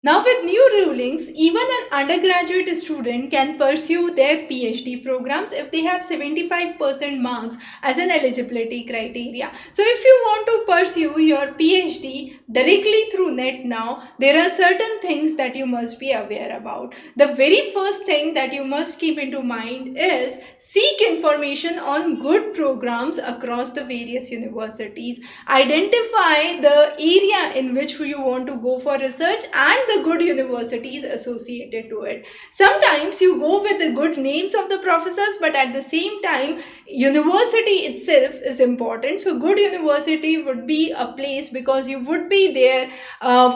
Now, with new rulings, even an undergraduate student can pursue their PhD programs if they have 75% marks as an eligibility criteria. So, if you want to pursue your PhD directly through NET now, there are certain things that you must be aware about. The very first thing that you must keep into mind is seek information on good programs across the various universities. Identify the area in which you want to go for research and the good universities associated to it. Sometimes you go with the good names of the professors, but at the same time, university itself is important. So good university would be a place because you would be there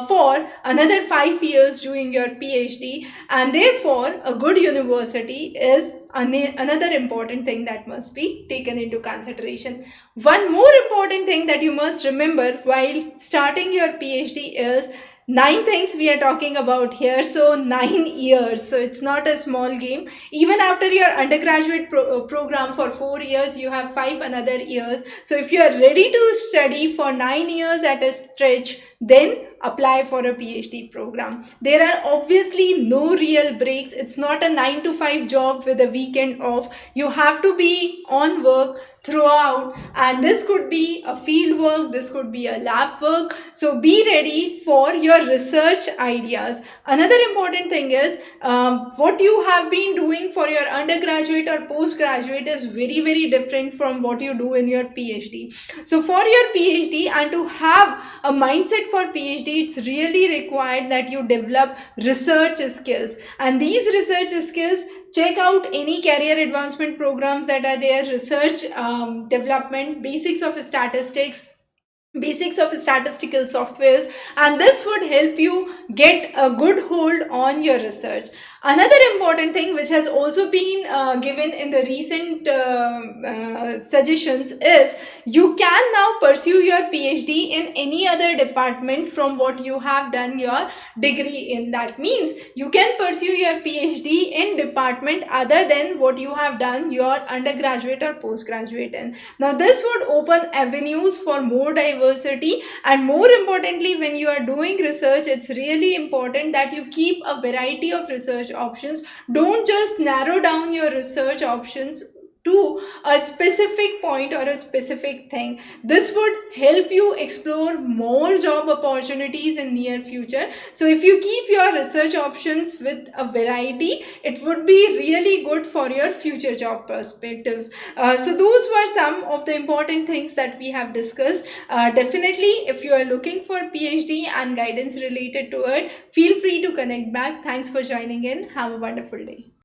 for another 5 years doing your PhD, and therefore a good university is another important thing that must be taken into consideration. One more important thing that you must remember while starting your PhD is nine things we are talking about here. So 9 years, so it's not a small game. Even after your undergraduate program for 4 years, you have five another years. So if you are ready to study for 9 years at a stretch, then apply for a PhD program. There are obviously no real breaks. It's not a 9 to 5 job with a weekend off. You have to be on work throughout, and this could be a field work, this could be a lab work. So be ready for your research ideas. Another important thing is what you have been doing for your undergraduate or postgraduate is very very different from what you do in your PhD. So for your PhD, and to have a mindset for PhD, it's really required that you develop research skills. And these research skills, check out any career advancement programs that are there, research development, basics of statistical softwares, and this would help you get a good hold on your research. Another important thing which has also been given in the recent suggestions is you can now pursue your PhD in any other department from what you have done your degree in. That means you can pursue your PhD in department other than what you have done your undergraduate or postgraduate in. Now this would open avenues for more diversity, and more importantly, when you are doing research, it's really important that you keep a variety of research options. Don't just narrow down your research options to a specific point or a specific thing. This would help you explore more job opportunities in near future. So if you keep your research options with a variety, it would be really good for your future job perspectives. So those were some of the important things that we have discussed. Definitely, if you are looking for PhD and guidance related to it, feel free to connect back. Thanks for joining in. Have a wonderful day.